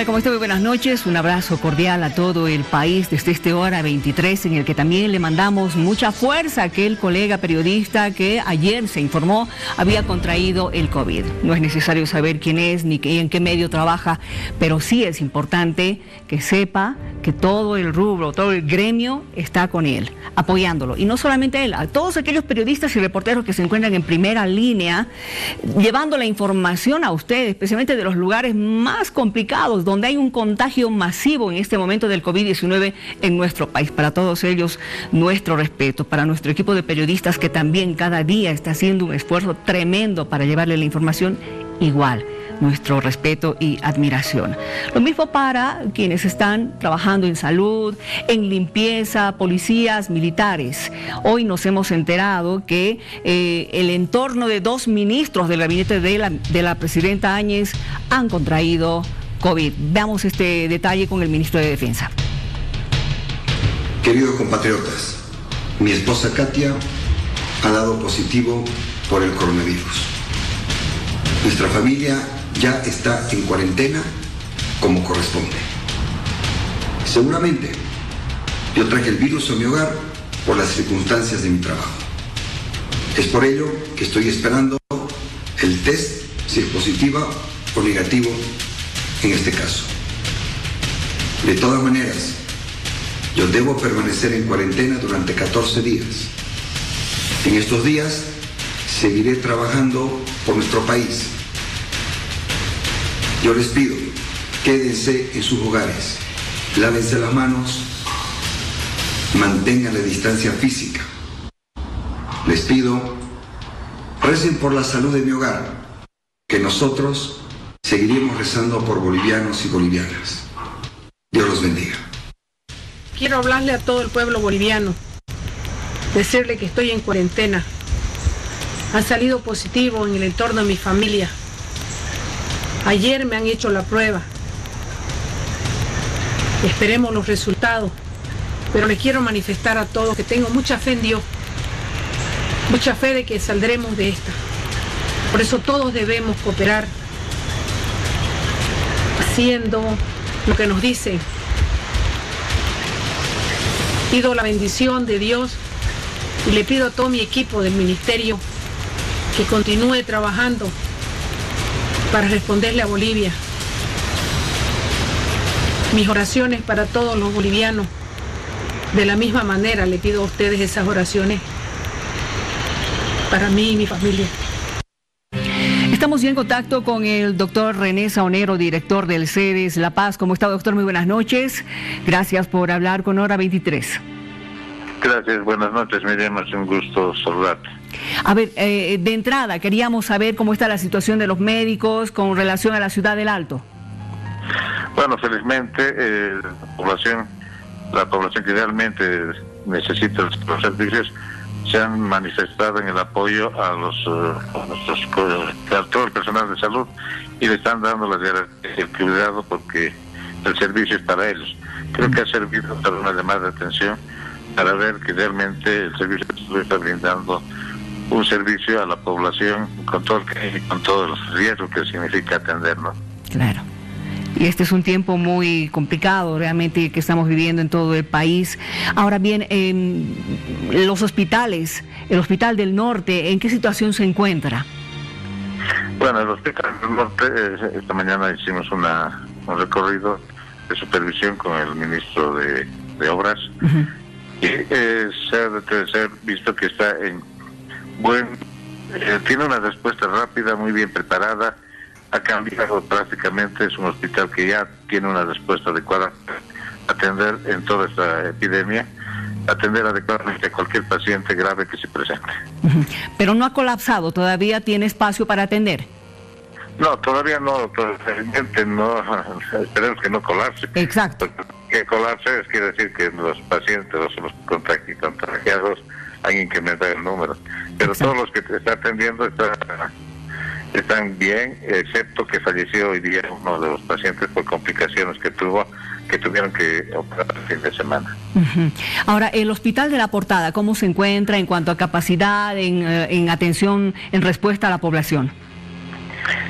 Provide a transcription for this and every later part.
Hola, ¿cómo está? Muy buenas noches. Un abrazo cordial a todo el país desde esta hora 23, en el que también le mandamos mucha fuerza a aquel colega periodista que ayer se informó había contraído el COVID. No es necesario saber quién es ni en qué medio trabaja, pero sí es importante que sepa que todo el rubro, todo el gremio está con él, apoyándolo. Y no solamente a él, a todos aquellos periodistas y reporteros que se encuentran en primera línea, llevando la información a ustedes, especialmente de los lugares más complicados, donde hay un contagio masivo en este momento del COVID-19 en nuestro país. Para todos ellos, nuestro respeto. Para nuestro equipo de periodistas, que también cada día está haciendo un esfuerzo tremendo para llevarle la información, igual, nuestro respeto y admiración. Lo mismo para quienes están trabajando en salud, en limpieza, policías, militares. Hoy nos hemos enterado que el entorno de 2 ministros del gabinete de la presidenta Áñez han contraído COVID. Veamos este detalle con el ministro de Defensa. Queridos compatriotas, mi esposa Katia ha dado positivo por el coronavirus. Nuestra familia ya está en cuarentena como corresponde. Seguramente yo traje el virus a mi hogar por las circunstancias de mi trabajo. Es por ello que estoy esperando el test, si es positiva o negativo en este caso. De todas maneras, yo debo permanecer en cuarentena durante 14 días. En estos días seguiré trabajando por nuestro país. Yo les pido, quédense en sus hogares, lávense las manos, mantengan la distancia física. Les pido, recen por la salud de mi hogar, que nosotros seguiremos rezando por bolivianos y bolivianas. Dios los bendiga. Quiero hablarle a todo el pueblo boliviano, decirle que estoy en cuarentena. Ha salido positivo en el entorno de mi familia. Ayer me han hecho la prueba. Esperemos los resultados, pero les quiero manifestar a todos que tengo mucha fe en Dios, mucha fe de que saldremos de esta. Por eso todos debemos cooperar, haciendo lo que nos dicen. Pido la bendición de Dios y le pido a todo mi equipo del ministerio que continúe trabajando para responderle a Bolivia. Mis oraciones para todos los bolivianos. De la misma manera le pido a ustedes esas oraciones para mí y mi familia. Estamos ya en contacto con el doctor René Saonero, director del CEDES La Paz. ¿Cómo está, doctor? Muy buenas noches. Gracias por hablar con Hora 23. Gracias, buenas noches, Miriam, es un gusto saludarte. A ver, de entrada, queríamos saber cómo está la situación de los médicos con relación a la ciudad del Alto. Bueno, felizmente la población que realmente necesita los servicios se han manifestado en el apoyo a todo el personal de salud y le están dando el cuidado porque el servicio es para ellos. Creo que ha servido para una llamada de atención para ver que realmente el servicio de salud está brindando un servicio a la población con todo los riesgos que significa atendernos. Claro. Y este es un tiempo muy complicado realmente que estamos viviendo en todo el país. Ahora bien, los hospitales, el Hospital del Norte, ¿en qué situación se encuentra? Bueno, el Hospital del Norte, esta mañana hicimos un recorrido de supervisión con el ministro de Obras. Uh-huh. Y se debe ser visto que está en tiene una respuesta rápida, muy bien preparada, ha cambiado prácticamente, es un hospital que ya tiene una respuesta adecuada para atender en toda esta epidemia, atender adecuadamente a cualquier paciente grave que se presente. Uh-huh. Pero no ha colapsado, todavía tiene espacio para atender. No, todavía no, esperemos que no colapse. Exacto. Que colapse quiere decir que los pacientes, los contagiados, han incrementado el número. Pero exacto, todos los que te está atendiendo están bien, excepto que falleció hoy día uno de los pacientes por complicaciones que tuvieron que operar el fin de semana. Uh-huh. Ahora, el Hospital de la Portada, ¿cómo se encuentra en cuanto a capacidad, en atención, en respuesta a la población?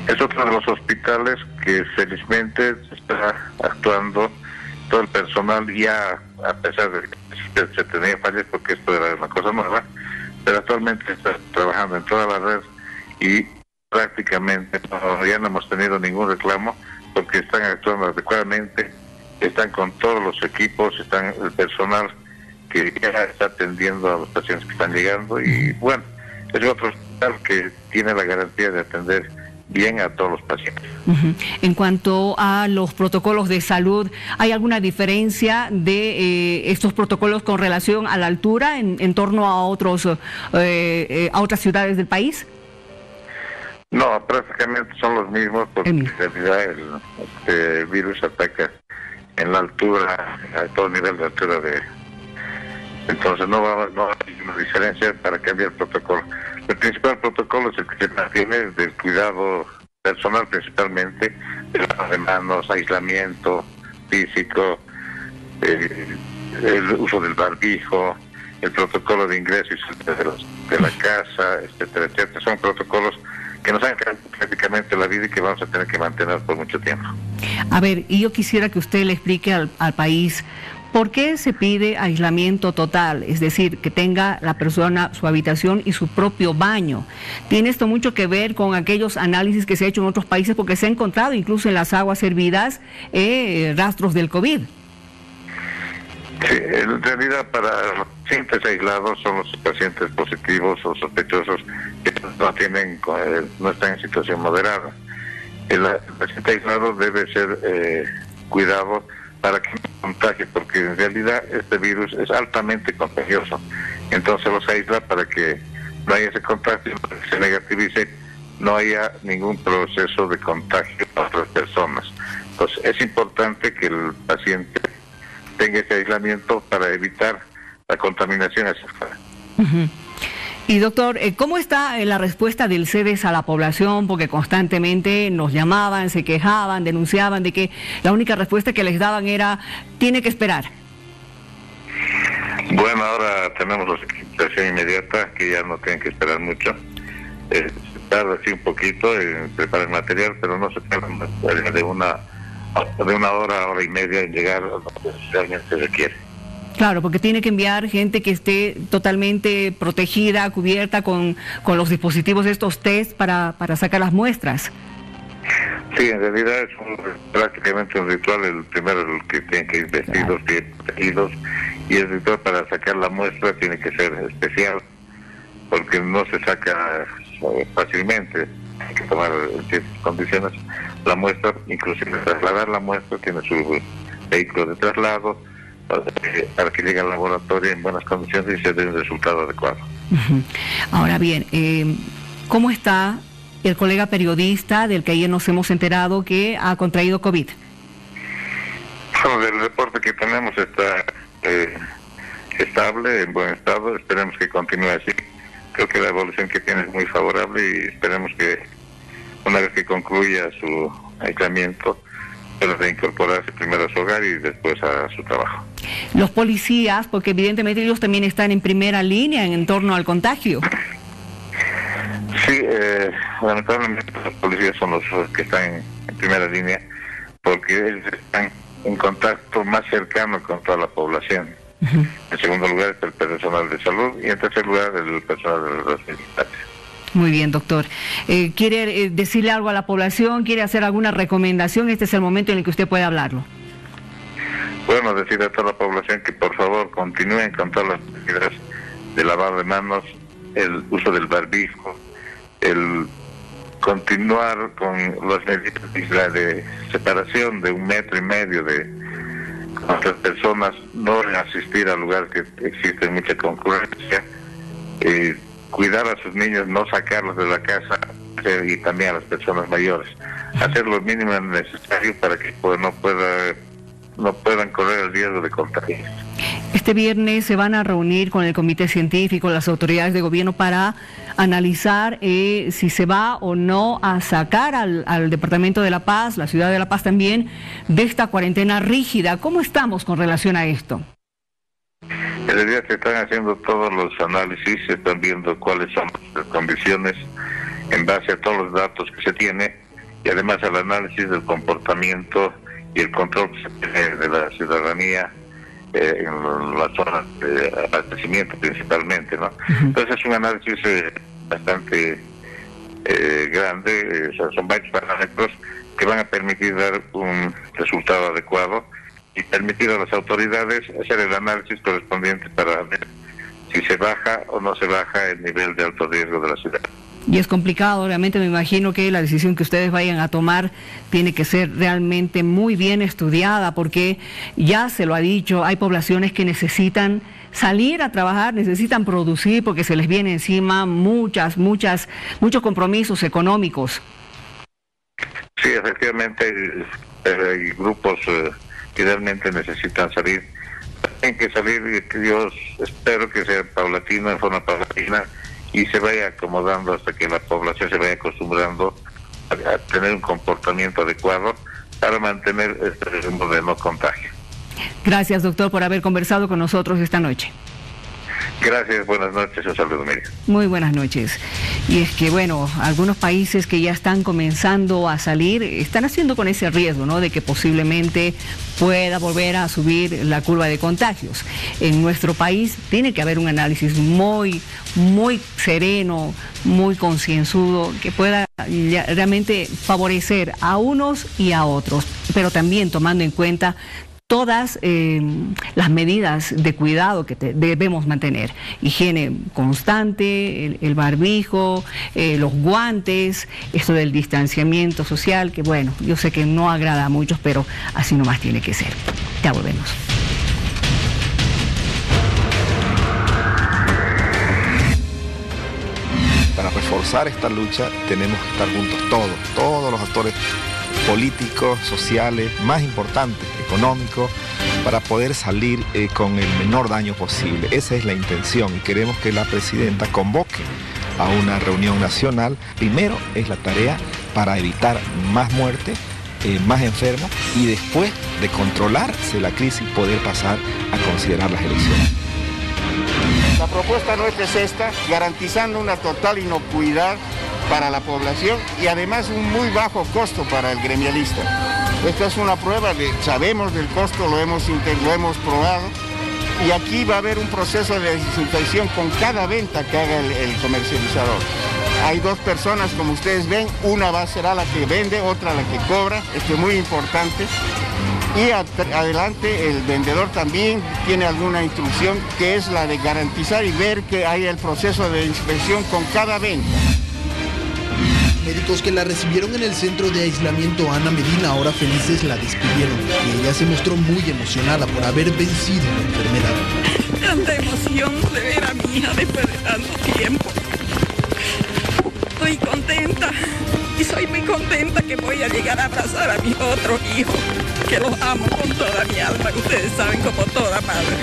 Es otro de los hospitales que felizmente se está actuando todo el personal, ya a pesar de que se tenía fallas porque esto era una cosa nueva, pero actualmente está trabajando en toda la red y prácticamente ya no hemos tenido ningún reclamo porque están actuando adecuadamente, están con todos los equipos, están el personal que ya está atendiendo a los pacientes que están llegando y bueno, es otro hospital que tiene la garantía de atender bien a todos los pacientes. En cuanto a los protocolos de salud, ¿hay alguna diferencia de estos protocolos con relación a la altura en torno a otras ciudades del país? No, prácticamente son los mismos porque en realidad el virus ataca en la altura, a todo nivel de altura entonces no hay una diferencia para cambiar el protocolo. El principal protocolo es el que se mantiene del cuidado personal, principalmente de lavado de manos, aislamiento físico, el uso del barbijo, el protocolo de ingreso y salida de la casa, etcétera, etcétera. Son protocolos que nos han cambiado prácticamente la vida y que vamos a tener que mantener por mucho tiempo. A ver, y yo quisiera que usted le explique al país ¿por qué se pide aislamiento total? Es decir, que tenga la persona su habitación y su propio baño. ¿Tiene esto mucho que ver con aquellos análisis que se ha hecho en otros países? Porque se ha encontrado incluso en las aguas hervidas rastros del COVID. Sí, en realidad para los pacientes aislados son los pacientes positivos o sospechosos que no están en situación moderada. El paciente aislado debe ser cuidado para que no contagie, porque en realidad este virus es altamente contagioso. Entonces los aísla para que no haya ese contagio, para que se negativice, no haya ningún proceso de contagio a otras personas. Entonces es importante que el paciente tenga ese aislamiento para evitar la contaminación hacia afuera. Y doctor, ¿cómo está la respuesta del CEDES a la población? Porque constantemente nos llamaban, se quejaban, denunciaban de que la única respuesta que les daban era, tiene que esperar. Bueno, ahora tenemos los equipos de acción inmediata que ya no tienen que esperar mucho. Se tarda así un poquito en preparar el material, pero no se tarda más de una hora y media en llegar a lo que realmente se requiere. Claro, porque tiene que enviar gente que esté totalmente protegida, cubierta con los dispositivos de estos test para sacar las muestras. Sí, en realidad es prácticamente un ritual. El primero, el que tienen que ir vestidos, bien protegidos, y el ritual para sacar la muestra tiene que ser especial, porque no se saca fácilmente. Hay que tomar en ciertas condiciones la muestra, inclusive trasladar la muestra, tiene su vehículo de traslado, para que llegue al laboratorio en buenas condiciones y se dé un resultado adecuado. Ahora bien, ¿cómo está el colega periodista del que ayer nos hemos enterado que ha contraído COVID? Bueno, el reporte que tenemos está estable, en buen estado, esperemos que continúe así. Creo que la evolución que tiene es muy favorable y esperemos que una vez que concluya su aislamiento, de incorporarse primero a su hogar y después a su trabajo. Los policías, porque evidentemente ellos también están en primera línea en torno al contagio. Sí, lamentablemente los policías son los que están en primera línea porque ellos están en contacto más cercano con toda la población. En segundo lugar está el personal de salud y en tercer lugar el personal de los militares. Muy bien, doctor. ¿Quiere decirle algo a la población? ¿Quiere hacer alguna recomendación? Este es el momento en el que usted puede hablarlo. Bueno, decirle a toda la población que por favor continúen con todas las medidas de lavado de manos, el uso del barbijo, el continuar con las medidas de separación de 1,5 metros de otras personas, no asistir a lugares que existe mucha concurrencia, cuidar a sus niños, no sacarlos de la casa y también a las personas mayores. Hacer lo mínimo necesario para que no puedan correr el riesgo de contagio. Este viernes se van a reunir con el comité científico, las autoridades de gobierno para analizar si se va o no a sacar al Departamento de La Paz, la ciudad de La Paz también, de esta cuarentena rígida. ¿Cómo estamos con relación a esto? En realidad se están haciendo todos los análisis, se están viendo cuáles son las condiciones en base a todos los datos que se tiene y además al análisis del comportamiento y el control que se tiene de la ciudadanía en las zonas de abastecimiento principalmente, ¿no? Entonces es un análisis bastante grande, son varios parámetros que van a permitir dar un resultado adecuado y permitir a las autoridades hacer el análisis correspondiente para ver si se baja o no se baja el nivel de alto riesgo de la ciudad. Y es complicado, obviamente me imagino que la decisión que ustedes vayan a tomar tiene que ser realmente muy bien estudiada, porque ya se lo ha dicho, hay poblaciones que necesitan salir a trabajar, necesitan producir porque se les viene encima muchos compromisos económicos. Sí, efectivamente hay grupos que realmente necesitan salir. Tienen que salir, yo espero que sea paulatino, en forma paulatina, y se vaya acomodando hasta que la población se vaya acostumbrando a tener un comportamiento adecuado para mantener este ritmo de no contagio. Gracias, doctor, por haber conversado con nosotros esta noche. Gracias, buenas noches, un saludo, Miriam. Muy buenas noches. Y es que, bueno, algunos países que ya están comenzando a salir están haciendo con ese riesgo, ¿no?, de que posiblemente pueda volver a subir la curva de contagios. En nuestro país tiene que haber un análisis muy sereno, muy concienzudo, que pueda realmente favorecer a unos y a otros, pero también tomando en cuenta todas las medidas de cuidado que debemos mantener. Higiene constante, el barbijo, los guantes, esto del distanciamiento social, que bueno, yo sé que no agrada a muchos, pero así nomás tiene que ser. Ya volvemos. Para reforzar esta lucha tenemos que estar juntos todos los actores políticos, sociales, más importantes, económicos, para poder salir con el menor daño posible. Esa es la intención y queremos que la presidenta convoque a una reunión nacional. Primero es la tarea para evitar más muertes, más enfermos, y después de controlarse la crisis poder pasar a considerar las elecciones. La propuesta nuestra es esta, garantizando una total inocuidad para la población y además un muy bajo costo para el gremialista. Esta es una prueba, sabemos del costo, lo hemos probado, y aquí va a haber un proceso de desinfección con cada venta que haga el comercializador. Hay dos personas, como ustedes ven, una será la que vende, otra la que cobra, esto es muy importante. Y adelante el vendedor también tiene alguna instrucción que es la de garantizar y ver que haya el proceso de inspección con cada venta. Médicos que la recibieron en el centro de aislamiento Ana Medina, ahora felices, la despidieron y ella se mostró muy emocionada por haber vencido la enfermedad. Tanta emoción de ver a mi hija después de tanto tiempo. Estoy contenta y soy muy contenta que voy a llegar a abrazar a mis otros hijos, que los amo con toda mi alma, que ustedes saben, como toda madre.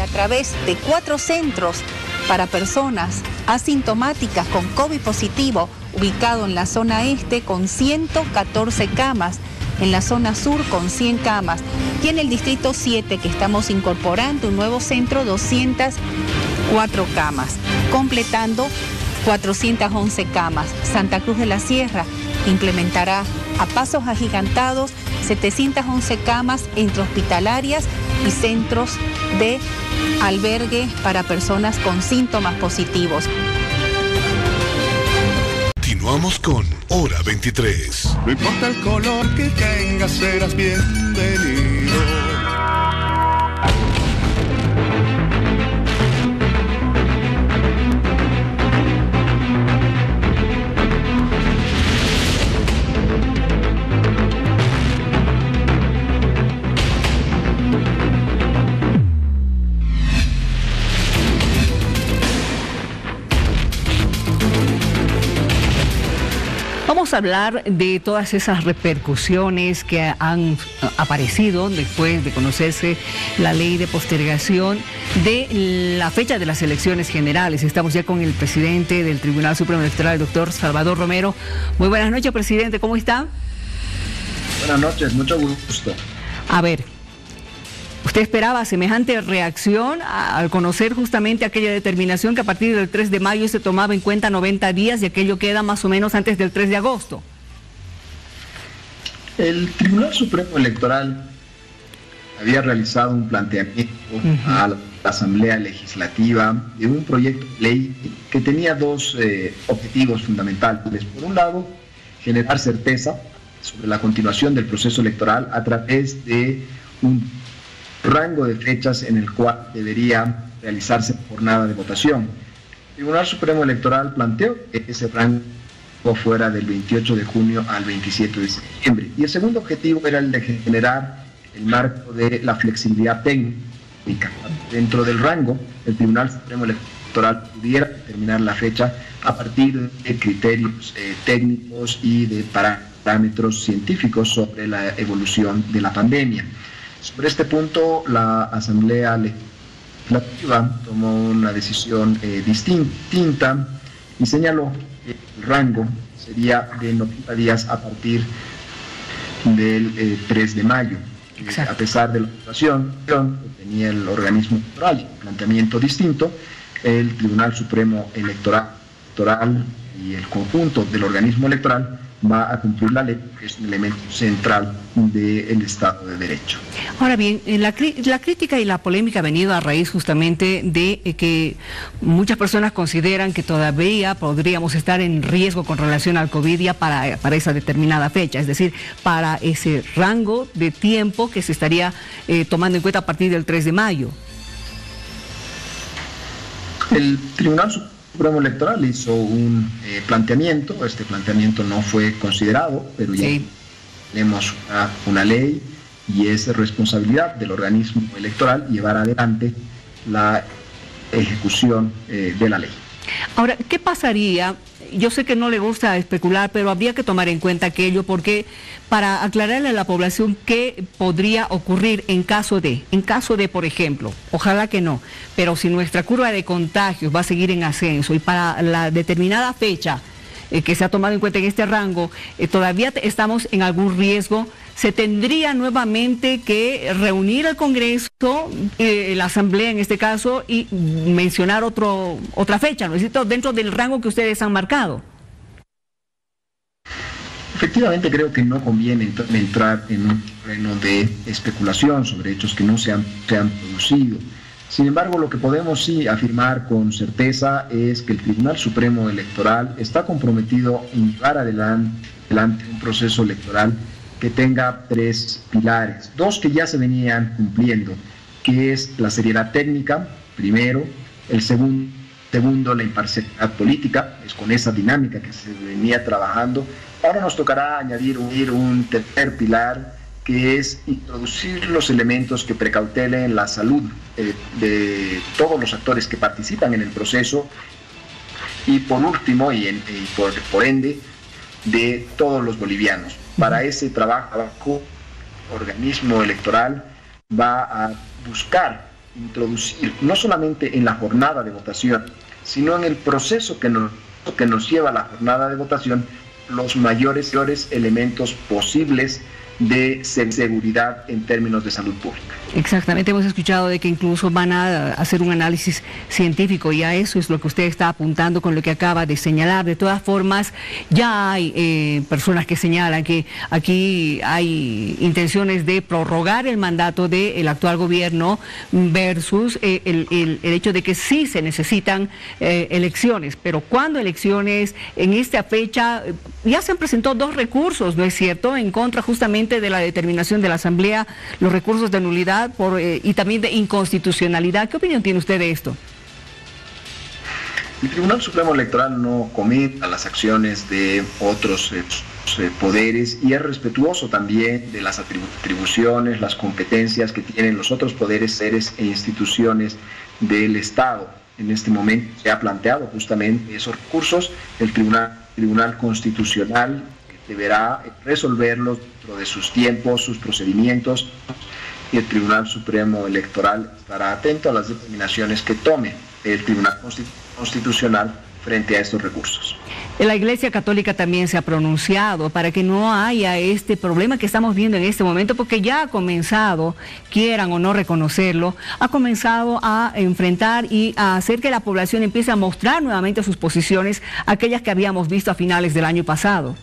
A través de 4 centros para personas asintomáticas con COVID positivo, ubicado en la zona este con 114 camas, en la zona sur con 100 camas, y en el distrito 7, que estamos incorporando un nuevo centro, 204 camas, completando 411 camas. Santa Cruz de la Sierra implementará a pasos agigantados 711 camas entre hospitalarias y centros de albergue para personas con síntomas positivos. Continuamos con Hora 23. No importa el color que tengas, serás bienvenido. Vamos a hablar de todas esas repercusiones que han aparecido después de conocerse la ley de postergación de la fecha de las elecciones generales. Estamos ya con el presidente del Tribunal Supremo Electoral, el doctor Salvador Romero. Muy buenas noches, presidente, ¿cómo está? Buenas noches, mucho gusto. A ver, ¿Usted esperaba semejante reacción al conocer justamente aquella determinación que a partir del 3 de mayo se tomaba en cuenta 90 días y aquello queda más o menos antes del 3 de agosto? El Tribunal Supremo Electoral había realizado un planteamiento a la Asamblea Legislativa de un proyecto de ley que tenía dos objetivos fundamentales. Por un lado, generar certeza sobre la continuación del proceso electoral a través de un rango de fechas en el cual debería realizarse jornada de votación. El Tribunal Supremo Electoral planteó que ese rango fuera del 28 de junio al 27 de septiembre. Y el segundo objetivo era el de generar el marco de la flexibilidad técnica. Dentro del rango, el Tribunal Supremo Electoral pudiera determinar la fecha a partir de criterios técnicos y de parámetros científicos sobre la evolución de la pandemia. Sobre este punto, la Asamblea Legislativa tomó una decisión distinta y señaló que el rango sería de 90 días a partir del 3 de mayo. A pesar de la votación que tenía el organismo electoral, un planteamiento distinto, el Tribunal Supremo Electoral y el conjunto del organismo electoral va a cumplir la ley, que es un elemento central del Estado de Derecho. Ahora bien, la crítica y la polémica ha venido a raíz justamente de que muchas personas consideran que todavía podríamos estar en riesgo con relación al COVID ya para esa determinada fecha, es decir, para ese rango de tiempo que se estaría tomando en cuenta a partir del 3 de mayo. El Tribunal Supremo Electoral hizo un planteamiento, este planteamiento no fue considerado, pero ya tenemos una ley y es responsabilidad del organismo electoral llevar adelante la ejecución de la ley. Ahora, ¿qué pasaría? Yo sé que no le gusta especular, pero habría que tomar en cuenta aquello porque para aclararle a la población qué podría ocurrir en caso de, por ejemplo, ojalá que no, pero si nuestra curva de contagios va a seguir en ascenso y para la determinada fecha que se ha tomado en cuenta en este rango, todavía estamos en algún riesgo, se tendría nuevamente que reunir al Congreso, la Asamblea en este caso, y mencionar otra fecha, ¿no es cierto?, dentro del rango que ustedes han marcado. Efectivamente, creo que no conviene entrar en un terreno de especulación sobre hechos que no se han producido. Sin embargo, lo que podemos sí afirmar con certeza es que el Tribunal Supremo Electoral está comprometido en llevar adelante un proceso electoral que tenga tres pilares, dos que ya se venían cumpliendo, que es la seriedad técnica, primero, el segundo, la imparcialidad política, es con esa dinámica que se venía trabajando. Ahora nos tocará añadir un tercer pilar, que es introducir los elementos que precautelen la salud de todos los actores que participan en el proceso y por último, y por ende, de todos los bolivianos. Para ese trabajo, el organismo electoral va a buscar introducir, no solamente en la jornada de votación, sino en el proceso que nos lleva a la jornada de votación, los mayores elementos posibles de seguridad en términos de salud pública. Exactamente, hemos escuchado de que incluso van a hacer un análisis científico y a eso es lo que usted está apuntando con lo que acaba de señalar. De todas formas, ya hay personas que señalan que aquí hay intenciones de prorrogar el mandato del actual gobierno versus el hecho de que sí se necesitan elecciones, pero ¿cuándo elecciones? En esta fecha ya se han presentado dos recursos, ¿no es cierto?, en contra justamente de la determinación de la Asamblea, los recursos de nulidad y también de inconstitucionalidad. ¿Qué opinión tiene usted de esto? El Tribunal Supremo Electoral no comenta las acciones de otros poderes y es respetuoso también de las atribuciones, las competencias que tienen los otros poderes, seres e instituciones del Estado. En este momento se ha planteado justamente esos recursos. El Tribunal Constitucional deberá resolverlos dentro de sus tiempos, sus procedimientos, y el Tribunal Supremo Electoral estará atento a las determinaciones que tome el Tribunal Constitucional frente a estos recursos. La Iglesia Católica también se ha pronunciado para que no haya este problema que estamos viendo en este momento, porque ya ha comenzado, quieran o no reconocerlo, ha comenzado a enfrentar y a hacer que la población empiece a mostrar nuevamente sus posiciones, aquellas que habíamos visto a finales del año pasado.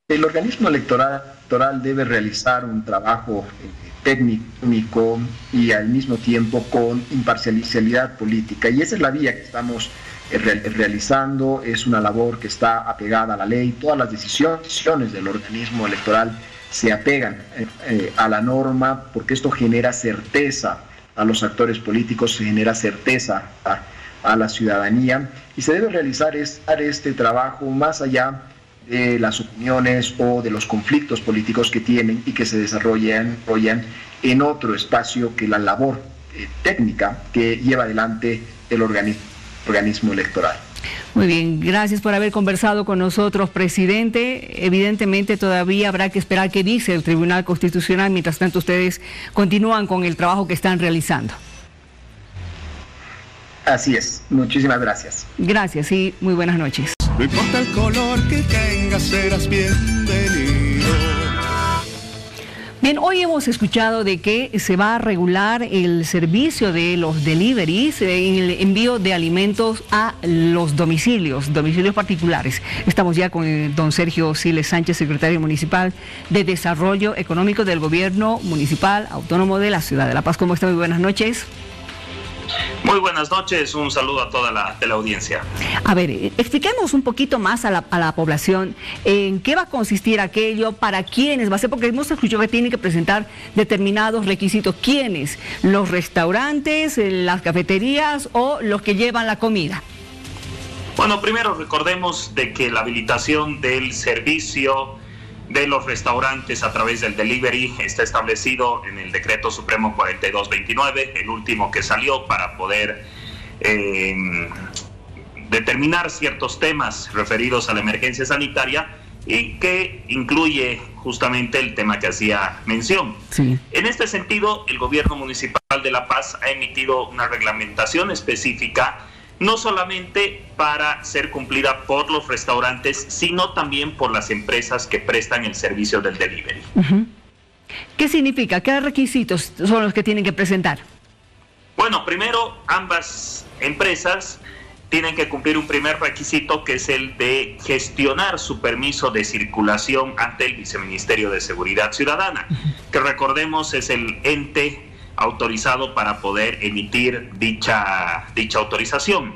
El organismo electoral debe realizar un trabajo técnico y al mismo tiempo con imparcialidad política, y esa es la vía que estamos realizando. Es una labor que está apegada a la ley. Todas las decisiones del organismo electoral se apegan a la norma, porque esto genera certeza a los actores políticos, se genera certeza a la ciudadanía, y se debe realizar este trabajo más allá de las opiniones o de los conflictos políticos que tienen y que se desarrollan en otro espacio que la labor técnica que lleva adelante el organismo electoral. Muy bien, gracias por haber conversado con nosotros, presidente. Evidentemente todavía habrá que esperar qué dice el Tribunal Constitucional. Mientras tanto, ustedes continúan con el trabajo que están realizando. Así es, muchísimas gracias. Gracias y muy buenas noches. No importa el color que tengas, serás bienvenido. Bien, hoy hemos escuchado de que se va a regular el servicio de los deliveries en el envío de alimentos a los domicilios particulares. Estamos ya con don Sergio Siles Sánchez, secretario municipal de Desarrollo Económico del Gobierno Municipal Autónomo de la Ciudad de La Paz. ¿Cómo está? Muy buenas noches. Muy buenas noches, un saludo a toda la audiencia. A ver, expliquemos un poquito más a la población en qué va a consistir aquello, para quiénes va a ser, porque hemos escuchado que tienen que presentar determinados requisitos. ¿Quiénes? ¿Los restaurantes, las cafeterías o los que llevan la comida? Bueno, primero recordemos de que la habilitación del servicio de los restaurantes a través del delivery está establecido en el Decreto Supremo 4229, el último que salió, para poder determinar ciertos temas referidos a la emergencia sanitaria, y que incluye justamente el tema que hacía mención. Sí. En este sentido, el Gobierno Municipal de La Paz ha emitido una reglamentación específica, no solamente para ser cumplida por los restaurantes, sino también por las empresas que prestan el servicio del delivery. ¿Qué significa? ¿Qué requisitos son los que tienen que presentar? Bueno, primero, ambas empresas tienen que cumplir un primer requisito, que es el de gestionar su permiso de circulación ante el Viceministerio de Seguridad Ciudadana, que recordemos es el ente autorizado para poder emitir dicha autorización.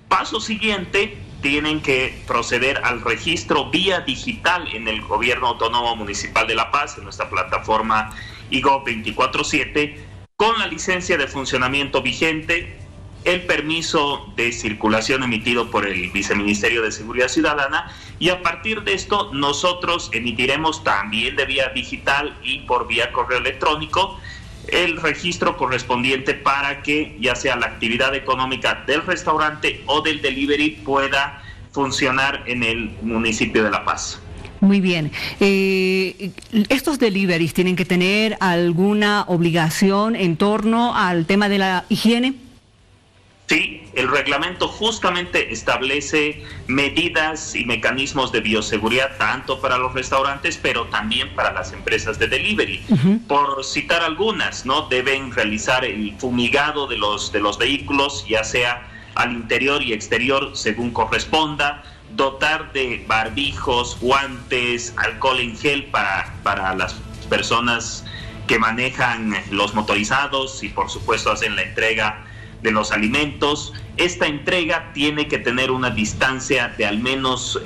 Paso siguiente, tienen que proceder al registro vía digital en el Gobierno Autónomo Municipal de La Paz, en nuestra plataforma IGO 24/7, con la licencia de funcionamiento vigente, el permiso de circulación emitido por el Viceministerio de Seguridad Ciudadana, y a partir de esto nosotros emitiremos también de vía digital y por vía correo electrónico el registro correspondiente para que ya sea la actividad económica del restaurante o del delivery pueda funcionar en el municipio de La Paz. Muy bien. ¿Estos deliveries tienen que tener alguna obligación en torno al tema de la higiene? Sí, el reglamento justamente establece medidas y mecanismos de bioseguridad tanto para los restaurantes, pero también para las empresas de delivery. Por citar algunas, ¿no? Deben realizar el fumigado de los vehículos, ya sea al interior y exterior según corresponda, dotar de barbijos, guantes, alcohol en gel para las personas que manejan los motorizados y por supuesto hacen la entrega de los alimentos. Esta entrega tiene que tener una distancia de al menos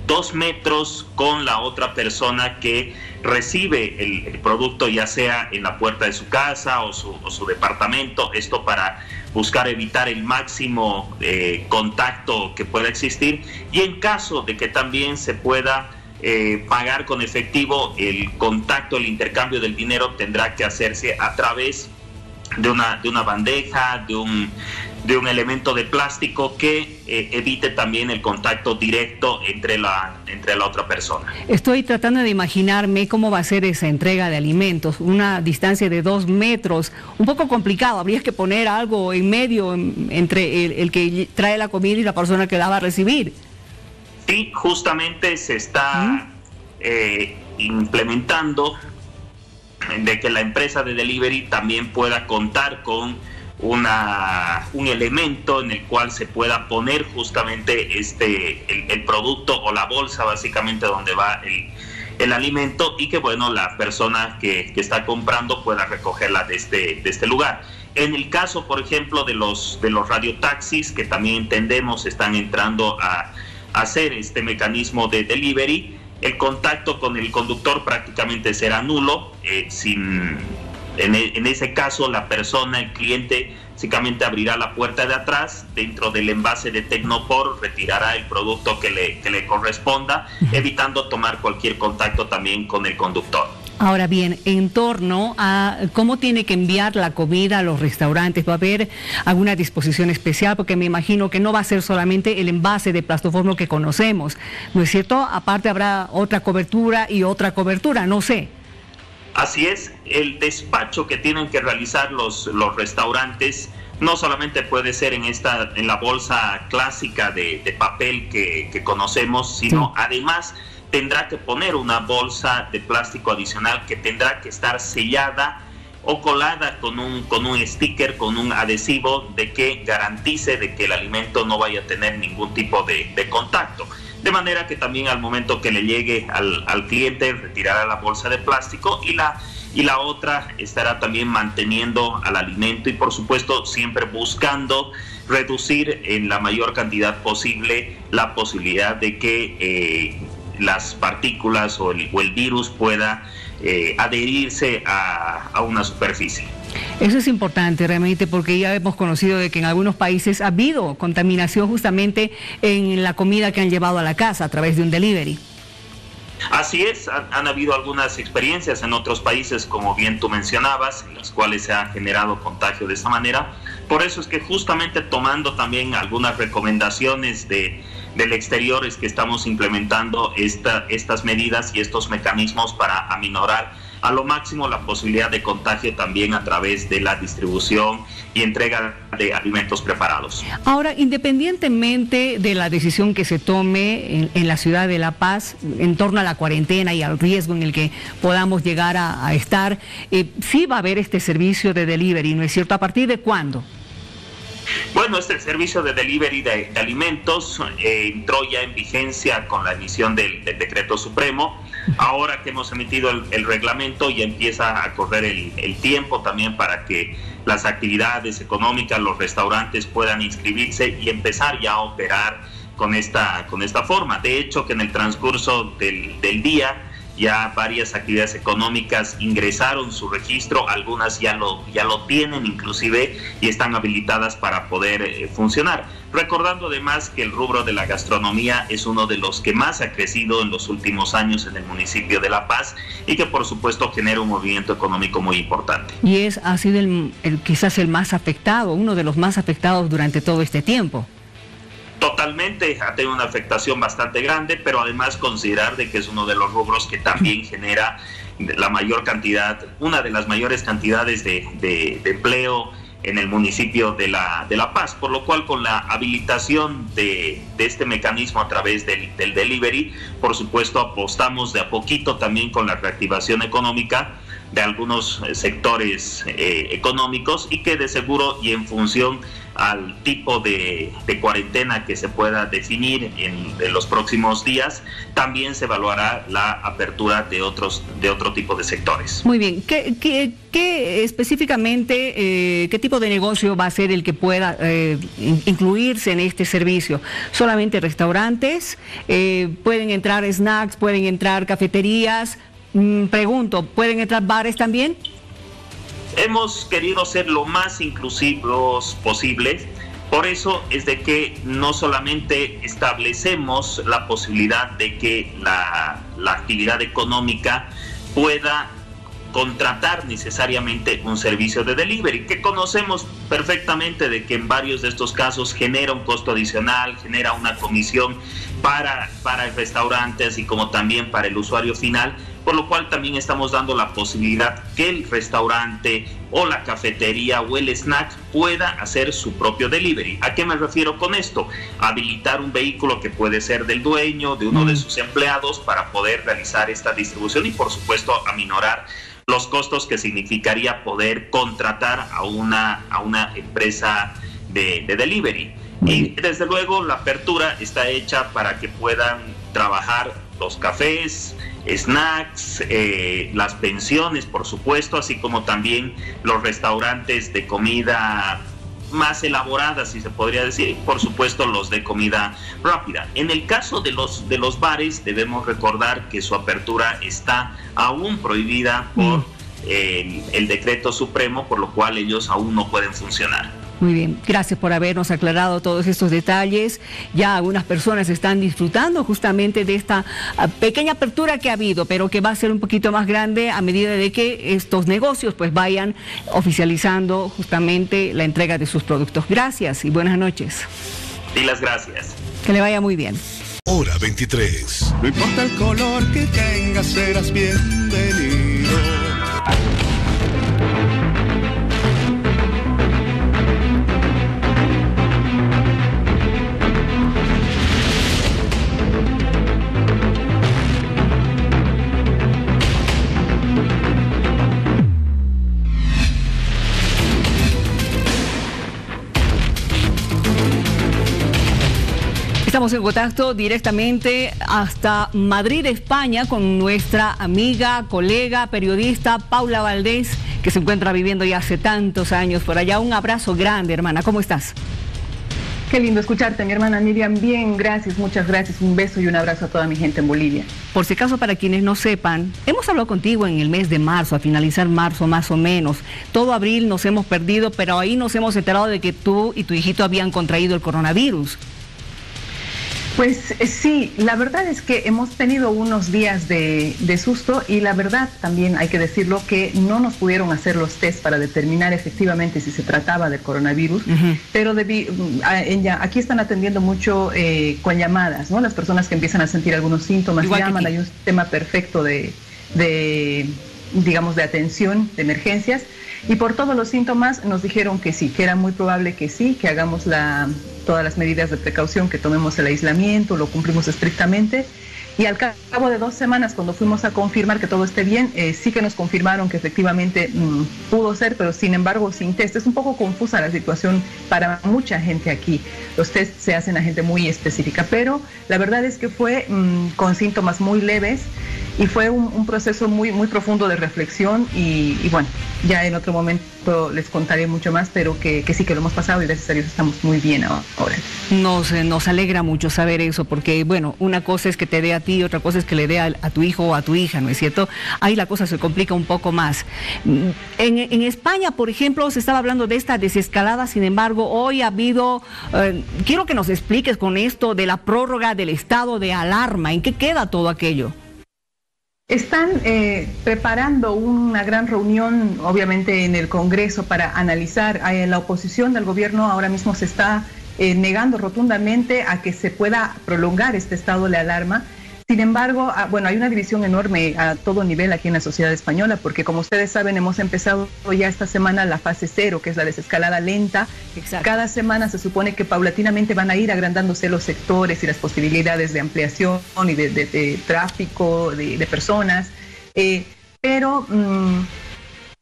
2 metros con la otra persona que recibe el producto, ya sea en la puerta de su casa o su departamento. Esto para buscar evitar el máximo contacto que pueda existir, y en caso de que también se pueda pagar con efectivo, el contacto, el intercambio del dinero tendrá que hacerse a través de una bandeja, de un elemento de plástico que evite también el contacto directo entre la otra persona. Estoy tratando de imaginarme cómo va a ser esa entrega de alimentos, una distancia de 2 metros, un poco complicado, habría que poner algo en medio entre el que trae la comida y la persona que la va a recibir. Sí, justamente se está implementando de que la empresa de delivery también pueda contar con un elemento en el cual se pueda poner justamente el producto o la bolsa básicamente donde va el alimento, y que bueno, la persona que está comprando pueda recogerla de este lugar. En el caso, por ejemplo, de los radiotaxis, que también entendemos están entrando a hacer este mecanismo de delivery, el contacto con el conductor prácticamente será nulo. En ese caso, la persona, el cliente, básicamente abrirá la puerta de atrás, dentro del envase de Tecnopor retirará el producto que le corresponda, evitando tomar cualquier contacto también con el conductor. Ahora bien, en torno a cómo tiene que enviar la comida a los restaurantes, ¿va a haber alguna disposición especial? Porque me imagino que no va a ser solamente el envase de plastoformo que conocemos, ¿no es cierto? Aparte habrá otra cobertura y otra cobertura, no sé. Así es, el despacho que tienen que realizar los restaurantes no solamente puede ser en la bolsa clásica de papel que conocemos, sino además tendrá que poner una bolsa de plástico adicional que tendrá que estar sellada o colada con un sticker, con un adhesivo de que garantice de que el alimento no vaya a tener ningún tipo de contacto. De manera que también al momento que le llegue al cliente retirará la bolsa de plástico y la otra estará también manteniendo al alimento, y por supuesto siempre buscando reducir en la mayor cantidad posible la posibilidad de que las partículas o el virus pueda adherirse a una superficie. Eso es importante realmente, porque ya hemos conocido de que en algunos países ha habido contaminación justamente en la comida que han llevado a la casa a través de un delivery. Así es, han habido algunas experiencias en otros países, como bien tú mencionabas, en las cuales se ha generado contagio de esa manera. Por eso es que justamente tomando también algunas recomendaciones del exterior es que estamos implementando estas medidas y estos mecanismos para aminorar a lo máximo la posibilidad de contagio también a través de la distribución y entrega de alimentos preparados. Ahora, independientemente de la decisión que se tome en la ciudad de La Paz en torno a la cuarentena y al riesgo en el que podamos llegar a estar, sí va a haber este servicio de delivery, ¿no es cierto? ¿A partir de cuándo? Bueno, este servicio de delivery de alimentos entró ya en vigencia con la emisión del decreto supremo. Ahora que hemos emitido el reglamento, ya empieza a correr el tiempo también para que las actividades económicas, los restaurantes puedan inscribirse y empezar ya a operar con esta forma. De hecho, que en el transcurso del día ya varias actividades económicas ingresaron su registro, algunas ya lo tienen inclusive y están habilitadas para poder funcionar. Recordando además que el rubro de la gastronomía es uno de los que más ha crecido en los últimos años en el municipio de La Paz y que por supuesto genera un movimiento económico muy importante. Y ha sido quizás el más afectado, uno de los más afectados durante todo este tiempo. Totalmente, ha tenido una afectación bastante grande, pero además considerar de que es uno de los rubros que también genera la mayor cantidad, una de las mayores cantidades de empleo en el municipio de La Paz, por lo cual con la habilitación de este mecanismo a través del delivery, por supuesto apostamos de a poquito también con la reactivación económica de algunos sectores económicos, y que de seguro y en función al tipo de cuarentena que se pueda definir en los próximos días, también se evaluará la apertura de otro tipo de sectores. Muy bien, ¿qué específicamente, qué tipo de negocio va a ser el que pueda incluirse en este servicio? ¿Solamente restaurantes? ¿Pueden entrar snacks? ¿Pueden entrar cafeterías? Pregunto, ¿pueden entrar bares también? Hemos querido ser lo más inclusivos posibles, por eso es de que no solamente establecemos la posibilidad de que la actividad económica pueda contratar necesariamente un servicio de delivery, que conocemos perfectamente de que en varios de estos casos genera un costo adicional, genera una comisión para el restaurante, así como también para el usuario final, por lo cual también estamos dando la posibilidad que el restaurante o la cafetería o el snack pueda hacer su propio delivery. ¿A qué me refiero con esto? Habilitar un vehículo que puede ser del dueño, de uno de sus empleados, para poder realizar esta distribución y, por supuesto, aminorar los costos que significaría poder contratar a una empresa de delivery. Y desde luego la apertura está hecha para que puedan trabajar los cafés, snacks, las pensiones, por supuesto, así como también los restaurantes de comida más elaborada, si se podría decir, y por supuesto los de comida rápida. En el caso de los bares, debemos recordar que su apertura está aún prohibida por el decreto supremo, por lo cual ellos aún no pueden funcionar. Muy bien, gracias por habernos aclarado todos estos detalles. Ya algunas personas están disfrutando justamente de esta pequeña apertura que ha habido, pero que va a ser un poquito más grande a medida de que estos negocios pues vayan oficializando justamente la entrega de sus productos. Gracias y buenas noches. Y las gracias. Que le vaya muy bien. Hora 23. No importa el color que tengas, serás bienvenido. Estamos en contacto directamente hasta Madrid, España, con nuestra amiga, colega, periodista Paula Valdés, que se encuentra viviendo ya hace tantos años por allá. Un abrazo grande, hermana. ¿Cómo estás? Qué lindo escucharte, mi hermana Miriam. Bien, gracias, muchas gracias. Un beso y un abrazo a toda mi gente en Bolivia. Por si acaso, para quienes no sepan, hemos hablado contigo en el mes de marzo, a finalizar marzo más o menos. Todo abril nos hemos perdido, pero ahí nos hemos enterado de que tú y tu hijito habían contraído el coronavirus. Pues sí, la verdad es que hemos tenido unos días de susto y la verdad también hay que decirlo que no nos pudieron hacer los test para determinar efectivamente si se trataba del coronavirus, pero aquí están atendiendo mucho con llamadas, ¿no? Las personas que empiezan a sentir algunos síntomas llaman, hay un sistema perfecto digamos, de atención, de emergencias, y por todos los síntomas nos dijeron que sí, que era muy probable que sí, que hagamos todas las medidas de precaución, que tomemos el aislamiento, lo cumplimos estrictamente. Y al cabo de 2 semanas, cuando fuimos a confirmar que todo esté bien, sí que nos confirmaron que efectivamente pudo ser, pero sin embargo sin test. Es un poco confusa la situación para mucha gente aquí. Los test se hacen a gente muy específica, pero la verdad es que fue con síntomas muy leves y fue un proceso muy, muy profundo de reflexión y bueno, ya en otro momento les contaré mucho más, pero que sí que lo hemos pasado y gracias a Dios estamos muy bien ahora. Nos alegra mucho saber eso, porque bueno, una cosa es que te dé a ti, otra cosa es que le dé a tu hijo o a tu hija, ¿no es cierto? Ahí la cosa se complica un poco más. En España, por ejemplo, se estaba hablando de esta desescalada, sin embargo, hoy ha habido, quiero que nos expliques con esto de la prórroga del estado de alarma, ¿en qué queda todo aquello? Están preparando una gran reunión, obviamente, en el Congreso para analizar. La oposición del gobierno ahora mismo se está negando rotundamente a que se pueda prolongar este estado de alarma. Sin embargo, bueno, hay una división enorme a todo nivel aquí en la sociedad española, porque como ustedes saben, hemos empezado ya esta semana la fase 0, que es la desescalada lenta. Exacto. Cada semana se supone que paulatinamente van a ir agrandándose los sectores y las posibilidades de ampliación y de tráfico de personas, pero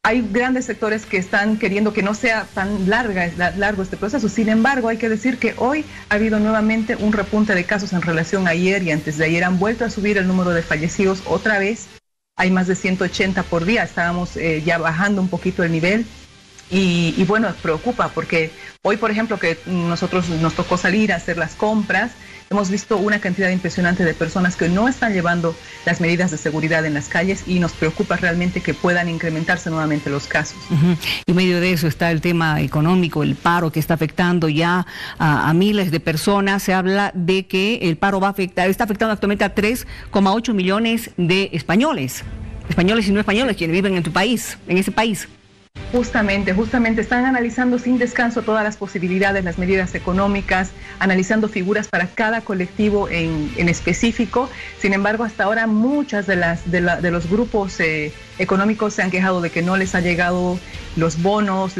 hay grandes sectores que están queriendo que no sea tan largo este proceso. Sin embargo, hay que decir que hoy ha habido nuevamente un repunte de casos en relación a ayer y antes de ayer. Han vuelto a subir el número de fallecidos otra vez. Hay más de 180 por día. Estábamos ya bajando un poquito el nivel. Y bueno, preocupa porque hoy, por ejemplo, que nosotros nos tocó salir a hacer las compras, hemos visto una cantidad impresionante de personas que no están llevando las medidas de seguridad en las calles y nos preocupa realmente que puedan incrementarse nuevamente los casos. Y en medio de eso está el tema económico, el paro que está afectando ya a miles de personas. Se habla de que el paro está afectando actualmente a 3,8 millones de españoles. españoles y no españoles quienes viven en tu país, en ese país. Justamente están analizando sin descanso todas las posibilidades, las medidas económicas, analizando figuras para cada colectivo en específico. Sin embargo, hasta ahora muchas de los grupos económicos se han quejado de que no les ha llegado los bonos,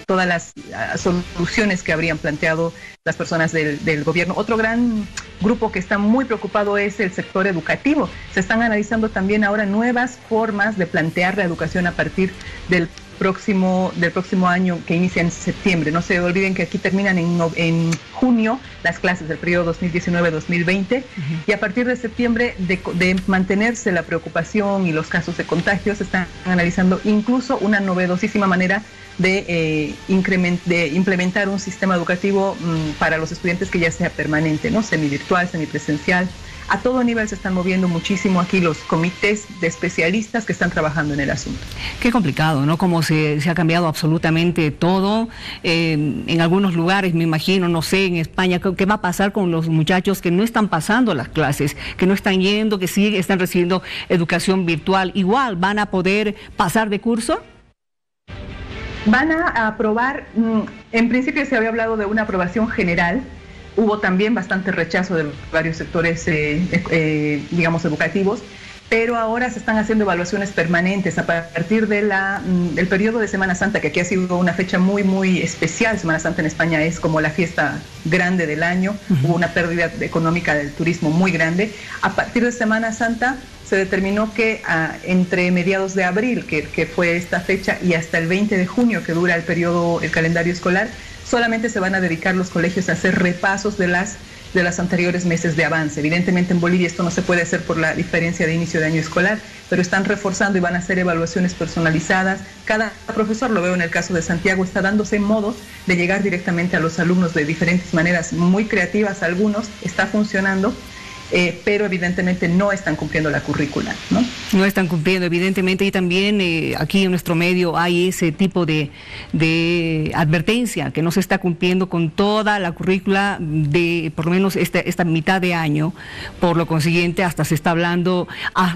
todas las soluciones que habrían planteado las personas del gobierno. Otro gran grupo que está muy preocupado es el sector educativo. Se están analizando también ahora nuevas formas de plantear la educación a partir del próximo año, que inicia en septiembre. No se olviden que aquí terminan en junio las clases del periodo 2019-2020 y a partir de septiembre, de mantenerse la preocupación y los casos de contagios, están analizando incluso una novedosísima manera de implementar un sistema educativo para los estudiantes que ya sea permanente, ¿no? Semivirtual, semipresencial. A todo nivel se están moviendo muchísimo aquí los comités de especialistas que están trabajando en el asunto. Qué complicado, ¿no? Como se ha cambiado absolutamente todo. En algunos lugares, me imagino, no sé, en España, ¿qué va a pasar con los muchachos que no están pasando las clases, que no están yendo, que sí están recibiendo educación virtual? ¿Igual van a poder pasar de curso? Van a aprobar, en principio se había hablado de una aprobación general. Hubo también bastante rechazo de varios sectores, digamos, educativos, pero ahora se están haciendo evaluaciones permanentes a partir del periodo de Semana Santa, que aquí ha sido una fecha muy, muy especial. Semana Santa en España es como la fiesta grande del año. Hubo una pérdida económica del turismo muy grande. A partir de Semana Santa se determinó que entre mediados de abril, que fue esta fecha, y hasta el 20 de junio, que dura el calendario escolar, solamente se van a dedicar los colegios a hacer repasos de las anteriores meses de avance. Evidentemente en Bolivia esto no se puede hacer por la diferencia de inicio de año escolar, pero están reforzando y van a hacer evaluaciones personalizadas. Cada profesor, lo veo en el caso de Santiago, está dándose modos de llegar directamente a los alumnos de diferentes maneras, muy creativas algunos, está funcionando. Pero evidentemente no están cumpliendo la currícula, ¿no? No están cumpliendo, evidentemente, y también aquí en nuestro medio hay ese tipo de advertencia, que no se está cumpliendo con toda la currícula de por lo menos esta mitad de año. Por lo consiguiente, hasta se está hablando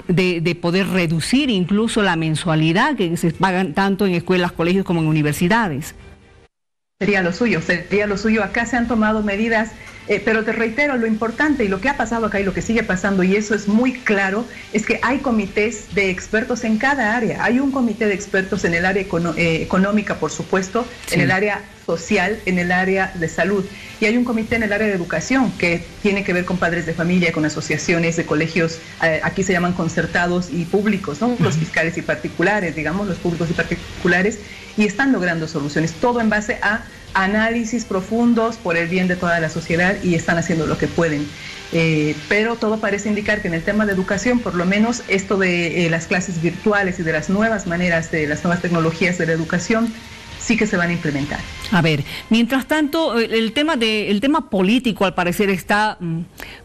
de poder reducir incluso la mensualidad que se pagan tanto en escuelas, colegios como en universidades. Sería lo suyo. Acá se han tomado medidas, pero te reitero, lo importante y lo que ha pasado acá y lo que sigue pasando, y eso es muy claro, es que hay comités de expertos en cada área. Hay un comité de expertos en el área económica, por supuesto, sí, en el área social, en el área de salud, y hay un comité en el área de educación que tiene que ver con padres de familia, con asociaciones de colegios, aquí se llaman concertados y públicos, ¿no? Los fiscales y particulares, digamos, los públicos y particulares, y están logrando soluciones, todo en base a análisis profundos por el bien de toda la sociedad, y están haciendo lo que pueden. Pero todo parece indicar que en el tema de educación, por lo menos esto de las clases virtuales y de las nuevas maneras, de las nuevas tecnologías de la educación, sí que se van a implementar. A ver, mientras tanto, el tema político al parecer está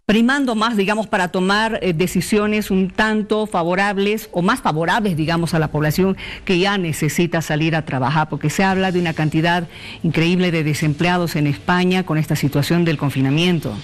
primando más, digamos, para tomar decisiones un tanto favorables o más favorables, digamos, a la población que ya necesita salir a trabajar, porque se habla de una cantidad increíble de desempleados en España con esta situación del confinamiento.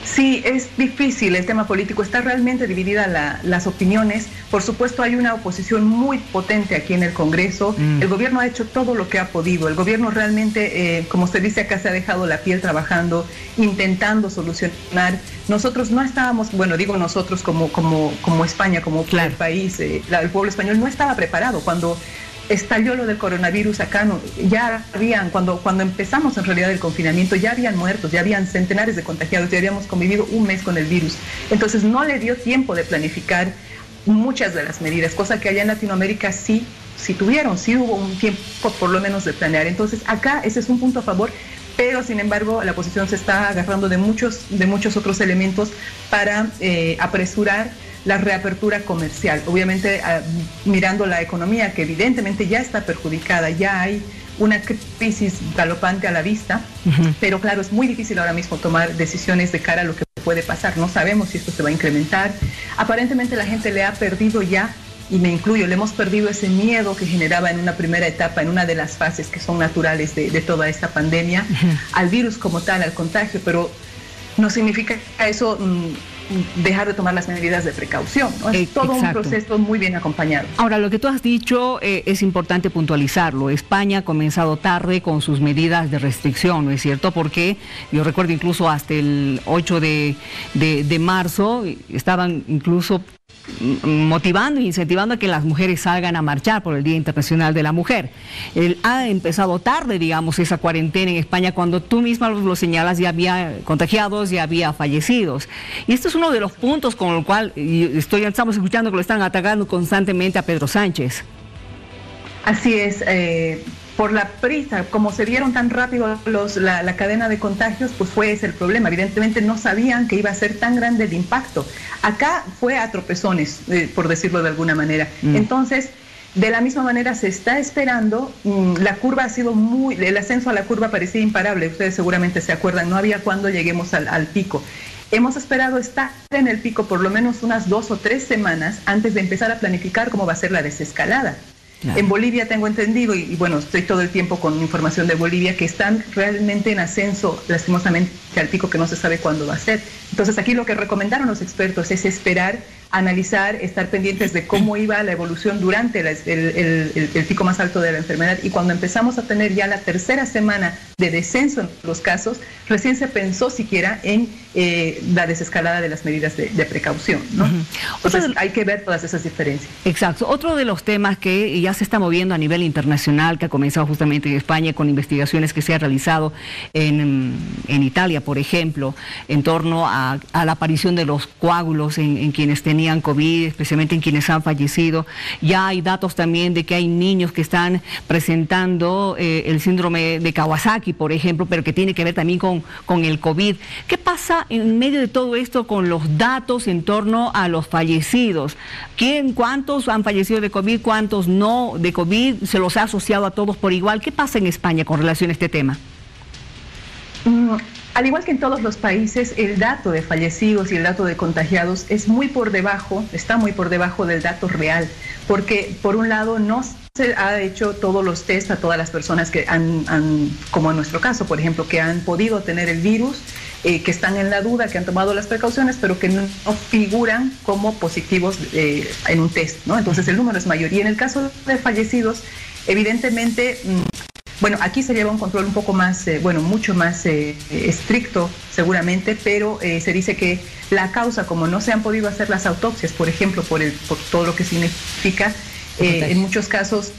Sí, es difícil el tema político, está realmente dividida las opiniones. Por supuesto hay una oposición muy potente aquí en el Congreso. El gobierno ha hecho todo lo que ha podido. El gobierno realmente, como se dice acá, se ha dejado la piel trabajando, intentando solucionar. Nosotros no estábamos, bueno, digo nosotros como España, como claro, el país, el pueblo español no estaba preparado. Cuando estalló lo del coronavirus acá, ya habían, cuando empezamos en realidad el confinamiento, ya habían muertos, ya habían centenares de contagiados, ya habíamos convivido un mes con el virus. Entonces no le dio tiempo de planificar muchas de las medidas, cosa que allá en Latinoamérica sí hubo un tiempo por lo menos de planear. Entonces acá ese es un punto a favor, pero sin embargo la oposición se está agarrando de muchos otros elementos para apresurar la reapertura comercial. Obviamente mirando la economía, que evidentemente ya está perjudicada, ya hay una crisis galopante a la vista, pero claro, es muy difícil ahora mismo tomar decisiones de cara a lo que puede pasar. No sabemos si esto se va a incrementar. Aparentemente la gente le ha perdido ya, y me incluyo, le hemos perdido ese miedo que generaba en una primera etapa, en una de las fases que son naturales de toda esta pandemia, al virus como tal, al contagio, pero no significa eso dejar de tomar las medidas de precaución, ¿no? Es todo un proceso muy bien acompañado. Ahora, lo que tú has dicho es importante puntualizarlo. España ha comenzado tarde con sus medidas de restricción, ¿no es cierto? Porque yo recuerdo incluso hasta el 8 de marzo estaban incluso motivando e incentivando a que las mujeres salgan a marchar por el Día Internacional de la Mujer. Ha empezado tarde, digamos, esa cuarentena en España, cuando tú misma lo señalas, ya había contagiados, ya había fallecidos. Y esto es uno de los puntos con el cual estamos escuchando que lo están atacando constantemente a Pedro Sánchez. Así es, por la prisa, como se dieron tan rápido la cadena de contagios, pues fue ese el problema. Evidentemente no sabían que iba a ser tan grande el impacto. Acá fue a tropezones, por decirlo de alguna manera. Entonces, de la misma manera se está esperando, la curva ha sido el ascenso a la curva parecía imparable, ustedes seguramente se acuerdan, no había cuándo lleguemos al pico. Hemos esperado estar en el pico por lo menos unas 2 o 3 semanas antes de empezar a planificar cómo va a ser la desescalada. Claro. En Bolivia tengo entendido, y bueno, estoy todo el tiempo con información de Bolivia, que están realmente en ascenso, lastimosamente, al pico que no se sabe cuándo va a ser. Entonces aquí lo que recomendaron los expertos es esperar, analizar, estar pendientes de cómo iba la evolución durante el pico más alto de la enfermedad, y cuando empezamos a tener ya la tercera semana de descenso en los casos, recién se pensó siquiera en la desescalada de las medidas de precaución, ¿no? Entonces hay que ver todas esas diferencias. Exacto. Otro de los temas que ya se está moviendo a nivel internacional, que ha comenzado justamente en España con investigaciones que se han realizado en Italia, por ejemplo, en torno a la aparición de los coágulos en quienes tenían COVID, especialmente en quienes han fallecido. Ya hay datos también de que hay niños que están presentando el síndrome de Kawasaki, por ejemplo, pero que tiene que ver también con el COVID. ¿Qué pasa en medio de todo esto con los datos en torno a los fallecidos? ¿Cuántos han fallecido de COVID, cuántos no de COVID? ¿Se los ha asociado a todos por igual? ¿Qué pasa en España con relación a este tema? Al igual que en todos los países, el dato de fallecidos y el dato de contagiados está muy por debajo del dato real, porque por un lado no se ha hecho todos los test a todas las personas que como en nuestro caso, por ejemplo, que han podido tener el virus, que están en la duda, que han tomado las precauciones, pero que no figuran como positivos en un test, ¿no? Entonces el número es mayor. Y en el caso de fallecidos, evidentemente, bueno, aquí se lleva un control un poco más, mucho más estricto seguramente, pero se dice que la causa, como no se han podido hacer las autopsias, por ejemplo, por todo lo que significa, en muchos casos,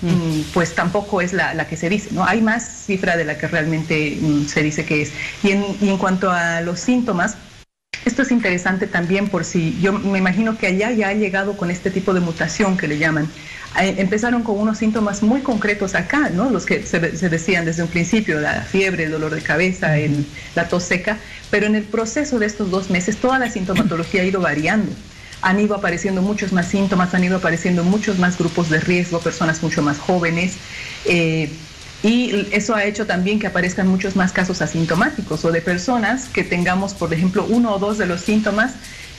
pues tampoco es la que se dice, ¿no? Hay más cifra de la que realmente se dice que es. Y en cuanto a los síntomas, esto es interesante también por si, yo me imagino que allá ya ha llegado con este tipo de mutación que le llaman. Empezaron con unos síntomas muy concretos acá, ¿no? Los que se decían desde un principio, la fiebre, el dolor de cabeza, la tos seca, pero en el proceso de estos 2 meses toda la sintomatología ha ido variando. Han ido apareciendo muchos más síntomas, han ido apareciendo muchos más grupos de riesgo, personas mucho más jóvenes, y eso ha hecho también que aparezcan muchos más casos asintomáticos o de personas que tengamos, por ejemplo, 1 o 2 de los síntomas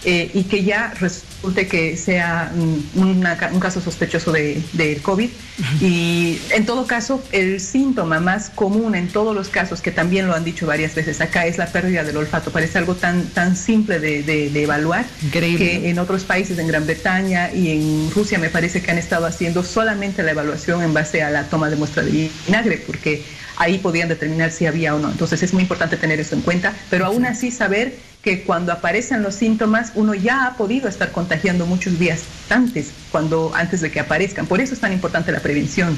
y que ya resulte que sea un caso sospechoso de COVID. Y en todo caso, el síntoma más común en todos los casos, que también lo han dicho varias veces acá, es la pérdida del olfato. Parece algo tan simple de evaluar. Increíble. Que en otros países, en Gran Bretaña y en Rusia, me parece que han estado haciendo solamente la evaluación en base a la toma de muestra de vinagre, porque ahí podían determinar si había o no. Entonces es muy importante tener eso en cuenta, pero aún así saber que cuando aparecen los síntomas uno ya ha podido estar contagiando muchos días antes de que aparezcan. Por eso es tan importante la prevención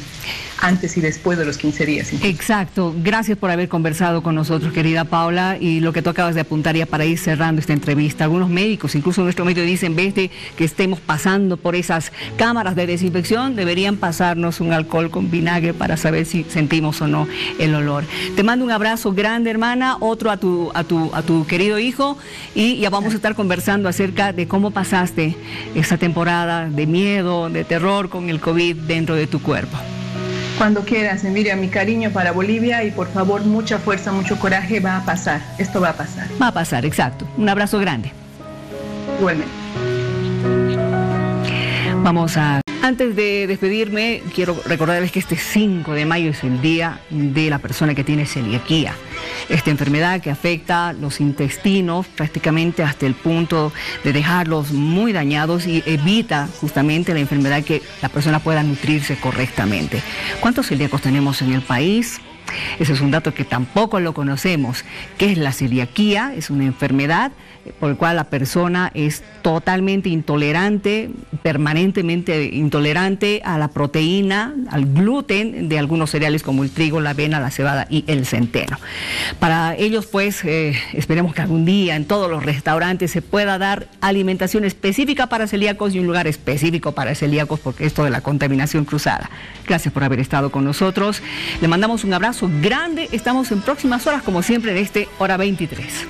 antes y después de los 15 días. Exacto. Gracias por haber conversado con nosotros, querida Paula, y lo que tú acabas de apuntar ya para ir cerrando esta entrevista. Algunos médicos, incluso nuestro medio, dicen, en vez de que estemos pasando por esas cámaras de desinfección, deberían pasarnos un alcohol con vinagre para saber si sentimos o no el olor. Te mando un abrazo grande, hermana, otro a tu querido hijo, y ya vamos a estar conversando acerca de cómo pasaste esta temporada de miedo, de terror con el COVID dentro de tu cuerpo. Cuando quieras, Miriam, mi cariño para Bolivia, y por favor, mucha fuerza, mucho coraje. Va a pasar, esto va a pasar. Va a pasar, exacto. Un abrazo grande. Igualmente. Vamos a Antes de despedirme, quiero recordarles que este 5 de mayo es el día de la persona que tiene celiaquía. Esta enfermedad que afecta los intestinos prácticamente hasta el punto de dejarlos muy dañados y evita justamente la enfermedad, que la persona pueda nutrirse correctamente. ¿Cuántos celíacos tenemos en el país? Ese es un dato que tampoco lo conocemos. ¿Qué es la celiaquía? Es una enfermedad por la cual la persona es totalmente intolerante, permanentemente intolerante a la proteína, al gluten de algunos cereales como el trigo, la avena, la cebada y el centeno. Para ellos, pues, esperemos que algún día en todos los restaurantes se pueda dar alimentación específica para celíacos y un lugar específico para celíacos, porque esto de la contaminación cruzada. Gracias por haber estado con nosotros. Le mandamos un abrazo grande. Estamos en próximas horas, como siempre, de Hora 23.